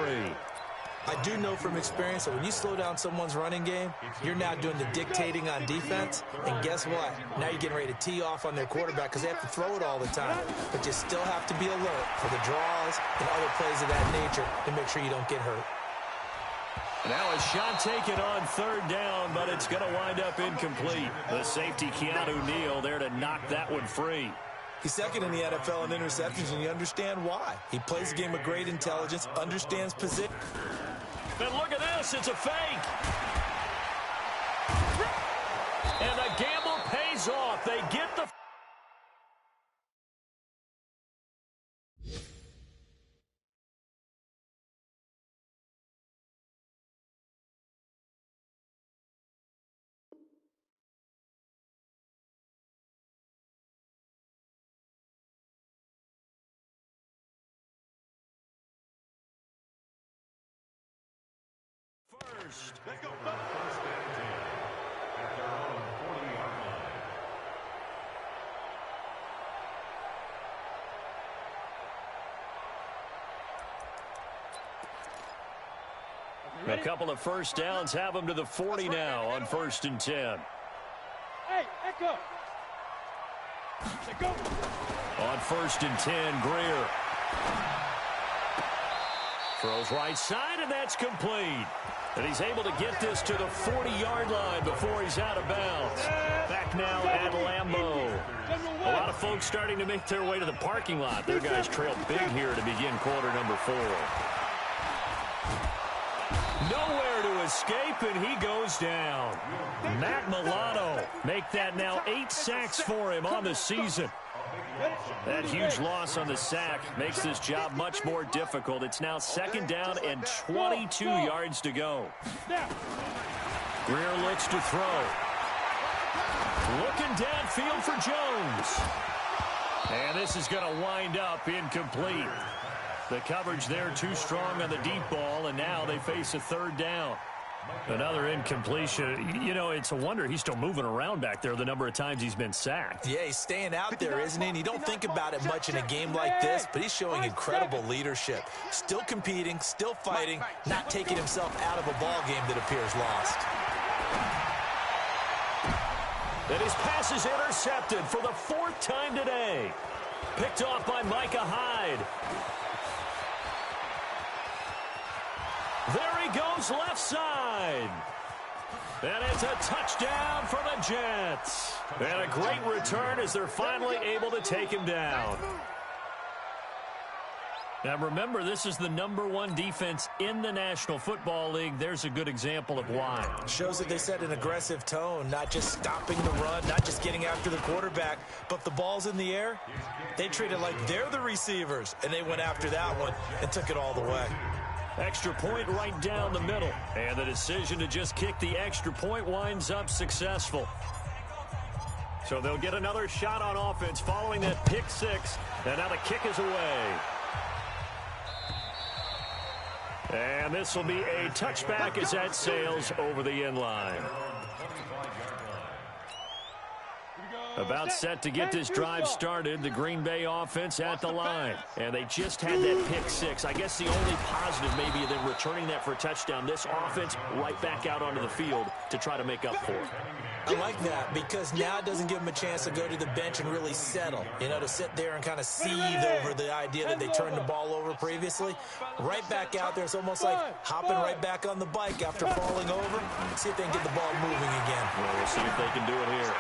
I do know from experience that when you slow down someone's running game, you're now doing the dictating on defense. And guess what? Now you're getting ready to tee off on their quarterback because they have to throw it all the time. But you still have to be alert for the draws and other plays of that nature to make sure you don't get hurt. Now a shot taken on 3rd down, but it's going to wind up incomplete. The safety, Keanu Neal, there to knock that one free. He's 2nd in the NFL in interceptions, and you understand why. He plays a game with great intelligence, understands position. And look at this, it's a fake. And the gamble pays off. They get the first. First and 10 at their own 40-yard line. A couple of first downs have them to the 40 now on 1st and 10. Hey, Echo. Go. On 1st and 10, Greer. Throws right side, and that's complete. And he's able to get this to the 40-yard line before he's out of bounds. Back now at Lambeau. A lot of folks starting to make their way to the parking lot. Their guys trail big here to begin quarter number 4. Nowhere to escape, and he goes down. Matt Milano make that now 8 sacks for him on the season. That huge loss on the sack makes this job much more difficult. It's now 2nd down and 22 yards to go. Greer looks to throw. Looking downfield for Jones. And this is going to wind up incomplete. The coverage there too strong on the deep ball, and now they face a 3rd down. Another incompletion. You know, it's a wonder he's still moving around back there the number of times he's been sacked. Yeah, he's staying out there, isn't he? And you don't think about it much in a game like this, but he's showing incredible leadership. Still competing, still fighting, not taking himself out of a ball game that appears lost. And his pass is intercepted for the 4th time today. Picked off by Micah Hyde. There he goes left side. And it's a touchdown for the Jets. And a great return as they're finally able to take him down. Now remember, this is the #1 defense in the National Football League. There's a good example of why. Shows that they set an aggressive tone, not just stopping the run, not just getting after the quarterback, but if the ball's in the air, they treat it like they're the receivers, and they went after that one and took it all the way. Extra point right down the middle. And the decision to just kick the extra point winds up successful. So they'll get another shot on offense following that pick 6. And now the kick is away. And this will be a touchback as that sails over the end line. About set to get this drive started, the Green Bay offense at the line. And they just had that pick 6. I guess the only positive maybe than returning that for a touchdown. This offense right back out onto the field to try to make up for it. I like that because now it doesn't give them a chance to go to the bench and really settle. You know, to sit there and kind of seethe over the idea that they turned the ball over previously. Right back out there, it's almost like hopping right back on the bike after falling over. See if they can get the ball moving again. Well, we'll see if they can do it here.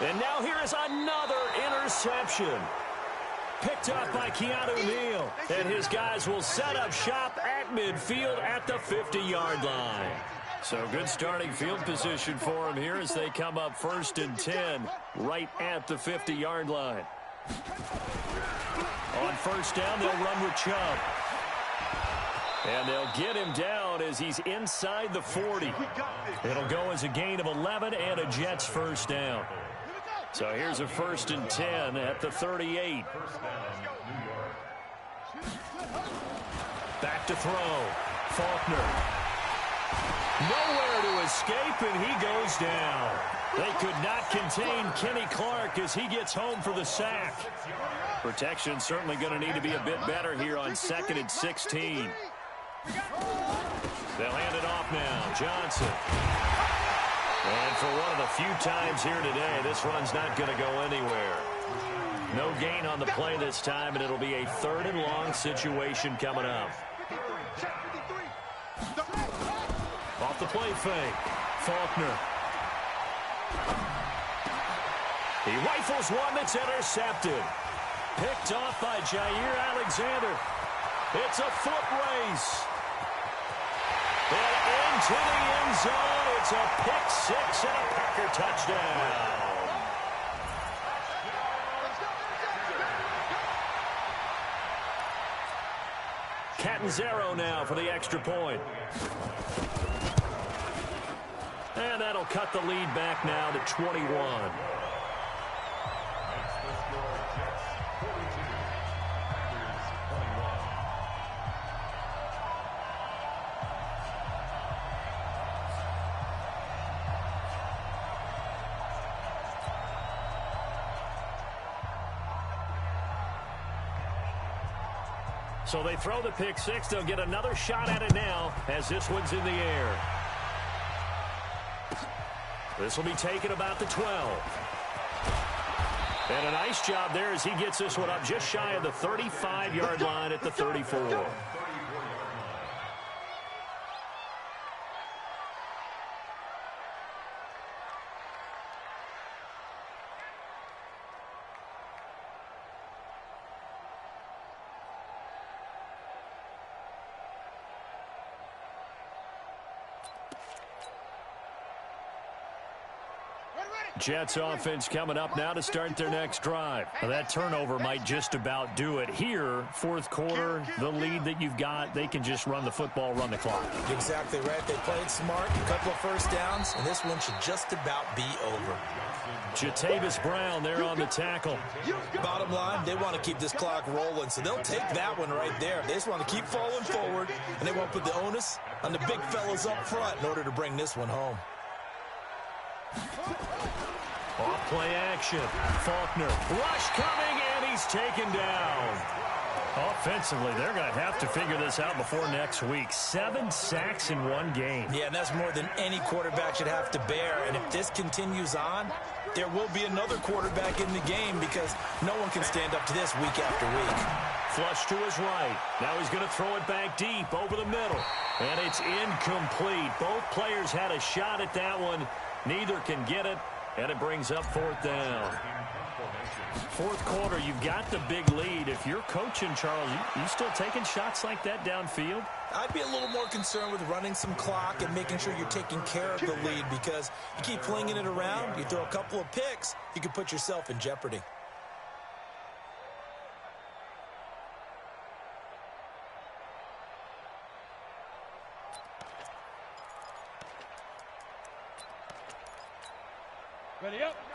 And now here is another interception. Picked up by Keanu Neal. And his guys will set up shop at midfield at the 50-yard line. So good starting field position for them here as they come up 1st and 10 right at the 50-yard line. On 1st down, they'll run with Chubb. And they'll get him down as he's inside the 40. It'll go as a gain of 11 and a Jets 1st down. So here's a 1st and 10 at the 38. Back to throw. Faulkner. Nowhere to escape, and he goes down. They could not contain Kenny Clark as he gets home for the sack. Protection certainly going to need to be a bit better here on 2nd and 16. They'll hand it off now. Johnson. And for one of the few times here today, this run's not going to go anywhere. No gain on the play this time, and it'll be a 3rd and long situation coming up. Off the play fake. Faulkner. He rifles one that's intercepted. Picked off by Jair Alexander. It's a foot race. And into the end zone. It's a pick 6 and a Packer touchdown. Catanzaro now for the extra point. And that'll cut the lead back now to 21. So they throw the pick six. They'll get another shot at it now as this one's in the air. This will be taken about the 12. And a nice job there as he gets this one up just shy of the 35-yard line at the 34. Jets offense coming up now to start their next drive. Now that turnover might just about do it. Here, fourth quarter, the lead that you've got, they can just run the football, run the clock. Exactly right. They played smart, a couple of first downs, and this one should just about be over. Jatavis Brown there on the tackle. Bottom line, they want to keep this clock rolling, so they'll take that one right there. They just want to keep falling forward, and they want to put the onus on the big fellas up front in order to bring this one home. Off play action. Faulkner. Rush coming, and he's taken down. Offensively, they're going to have to figure this out before next week. 7 sacks in one game. Yeah, and that's more than any quarterback should have to bear. And if this continues on, there will be another quarterback in the game because no one can stand up to this week after week. Flush to his right. Now he's going to throw it back deep over the middle. And it's incomplete. Both players had a shot at that one. Neither can get it. And it brings up fourth down. Fourth quarter, you've got the big lead. If you're coaching, Charles, you still taking shots like that downfield? I'd be a little more concerned with running some clock and making sure you're taking care of the lead because you keep flinging it around, you throw a couple of picks, you can put yourself in jeopardy.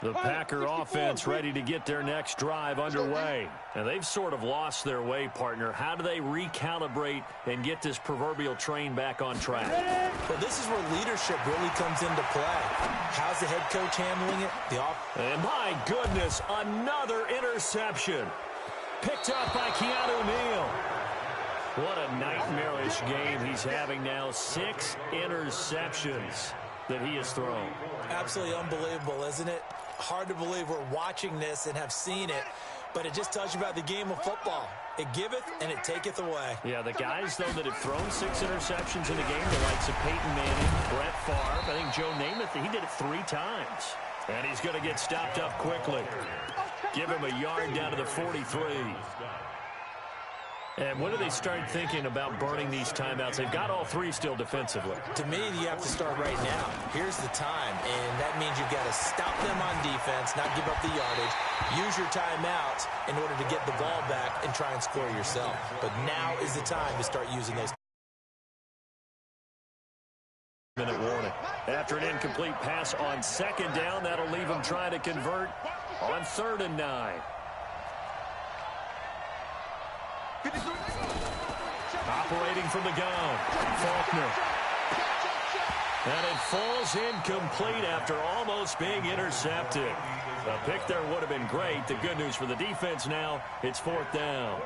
The Packer offense ready to get their next drive underway. And they've sort of lost their way, partner. How do they recalibrate and get this proverbial train back on track? Well, this is where leadership really comes into play. How's the head coach handling it? And my goodness, another interception. Picked up by Keanu Neal. What a nightmarish game he's having now. 6 interceptions that he has thrown. Absolutely unbelievable, isn't it? Hard to believe we're watching this and have seen it, but it just tells you about the game of football. It giveth and it taketh away. Yeah, the guys, though, that have thrown 6 interceptions in a game, the likes of Peyton Manning, Brett Favre, I think Joe Namath, he did it 3 times. And he's going to get stopped up quickly. Give him a yard down to the 43. And when do they start thinking about burning these timeouts? They've got all 3 still defensively. To me, you have to start right now. Here's the time, and that means you've got to stop them on defense, not give up the yardage, use your timeouts in order to get the ball back and try and score yourself. But now is the time to start using those. Minute warning. After an incomplete pass on second down, that'll leave them trying to convert on 3rd and 9. Operating from the gun, Faulkner. And it falls incomplete after almost being intercepted. A pick there would have been great. The good news for the defense now, it's 4th down.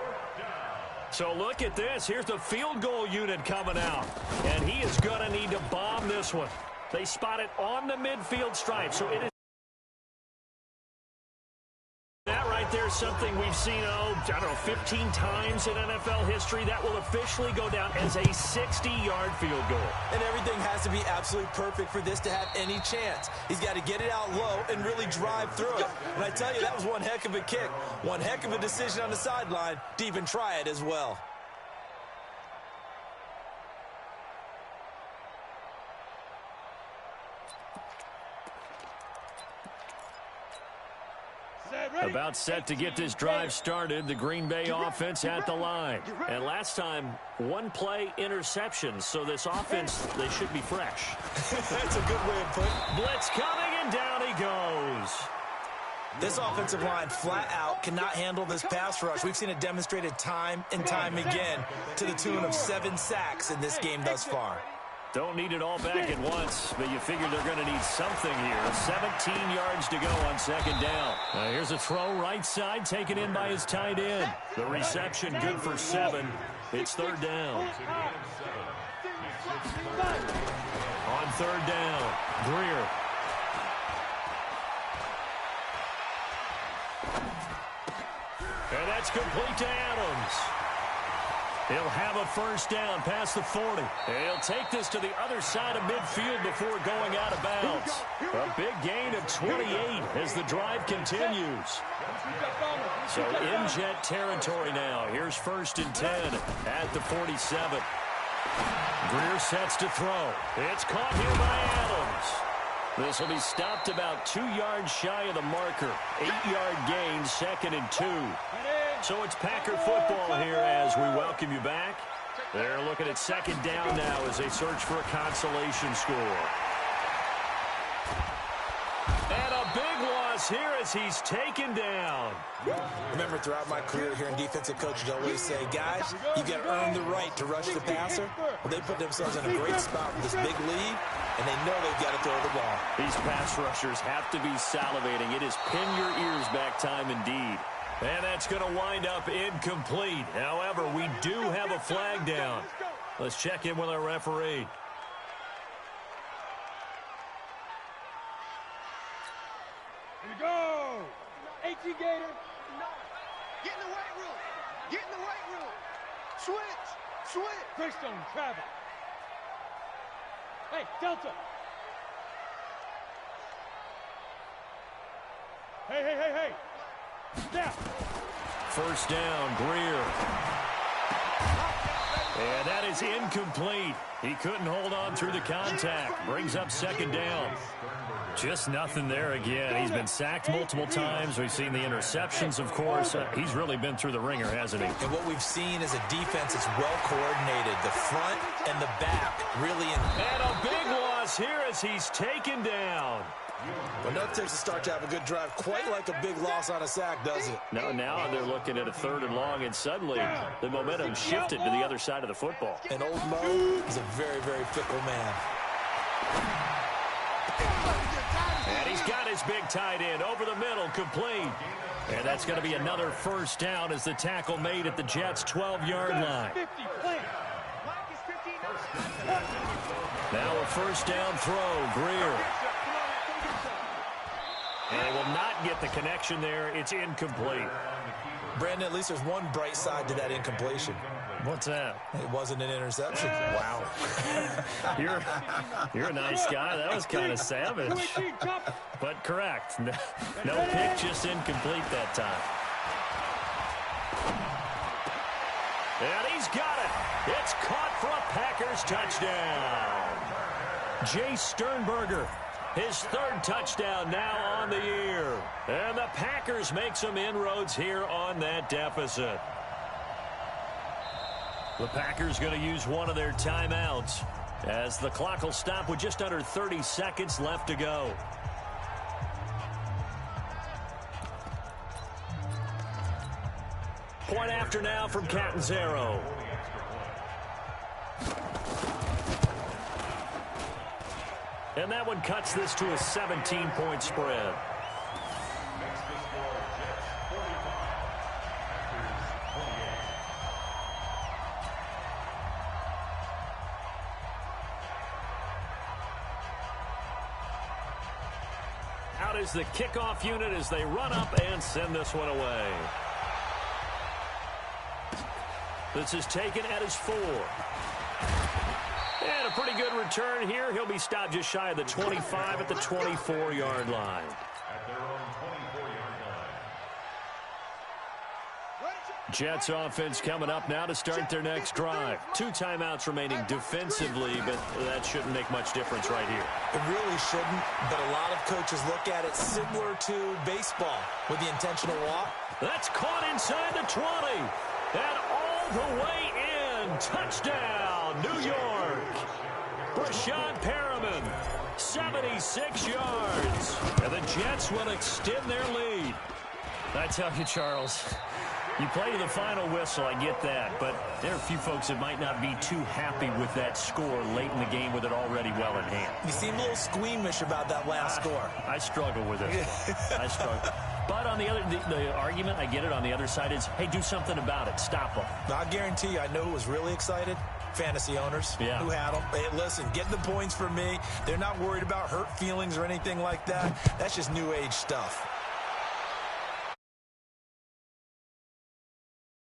So look at this. Here's the field goal unit coming out. And he is going to need to bomb this one. They spot it on the midfield stripe. So it is. That right there is something we've seen, I don't know, 15 times in NFL history. That will officially go down as a 60-yard field goal. And everything has to be absolutely perfect for this to have any chance. He's got to get it out low and really drive through it. And I tell you, that was one heck of a kick. One heck of a decision on the sideline to even try it as well. About set to get this drive started, the Green Bay offense at the line. And last time, 1 play interception, so this offense, they should be fresh. That's a good way of putting it. Blitz coming, and down he goes. This offensive line flat out cannot handle this pass rush. We've seen it demonstrated time and time again to the tune of 7 sacks in this game thus far. Don't need it all back at once, but you figure they're going to need something here. 17 yards to go on second down. Here's a throw right side, taken in by his tight end. The reception good for 7. It's third down. On third down, Greer. And that's complete to Adams. He'll have a first down past the 40. He'll take this to the other side of midfield before going out of bounds. A big gain of 28 as the drive continues. So in Jet territory now. Here's first and 10 at the 47. Greer sets to throw. It's caught here by Adams. This will be stopped about 2 yards shy of the marker. 8-yard gain, second and 2. So it's Packer football here as we welcome you back. They're looking at second down now as they search for a consolation score. And a big loss here as he's taken down. Remember, throughout my career here in defensive coaching, I always say, guys, you got to earn the right to rush the passer. Well, they put themselves in a great spot with this big lead, and they know they've got to throw the ball. These pass rushers have to be salivating. It is pin your ears back time indeed. And that's going to wind up incomplete. However, we do have a flag down. Let's check in with our referee. Here we go. 18 Gator. Get in the weight room. Get in the weight room. Switch. Switch. Greystone, travel. Hey, Delta. Hey. Step. First down, Greer. And that is incomplete. He couldn't hold on through the contact. Brings up second down. Just nothing there again. He's been sacked multiple times. We've seen the interceptions, of course. He's really been through the ringer, hasn't he? And what we've seen is a defense that's well coordinated. The front and the back really in. And a big loss here as he's taken down. Well, no, it takes a start to have a good drive. Quite like a big loss on a sack, does it? No, now they're looking at a third and long, and suddenly the momentum shifted to the other side of the football. And old Mo is a very, very fickle man. And he's got his big tight end over the middle, complete. And that's going to be another first down as the tackle made at the Jets' 12-yard line. Now a first down throw, Greer. And they will not get the connection there. It's incomplete. Brandon, at least there's one bright side to that incompletion. What's that? It wasn't an interception. Wow. You're a nice guy. That was kind of savage. But correct. No pick, just incomplete that time. And he's got it. It's caught for a Packers touchdown. Jay Sternberger, his third touchdown now on the year. And the Packers make some inroads here on that deficit. The Packers going to use one of their timeouts as the clock will stop with just under 30 seconds left to go. Point after now from Catanzaro. And that one cuts this to a 17-point spread. Out is the kickoff unit as they run up and send this one away. This is taken at his 4. And a pretty good return here. He'll be stopped just shy of the 25 at the 24-yard line. Jets offense coming up now to start their next drive. 2 timeouts remaining defensively, but that shouldn't make much difference right here. It really shouldn't, but a lot of coaches look at it similar to baseball with the intentional walk. That's caught inside the 20. And all the way in. Touchdown, New York. Brashad Perriman, 76 yards. And the Jets will extend their lead. I tell you, Charles, You play to the final whistle, I get that, but there are a few folks that might not be too happy with that score late in the game with it already well in hand. You seem a little squeamish about that last score. I struggle with it. I struggle. But on the other, the argument, I get it, on the other side is, hey, do something about it. Stop them. I guarantee you, I know who was really excited. Fantasy owners who had them. Hey, listen, get the points for me. They're not worried about hurt feelings or anything like that. That's just new age stuff.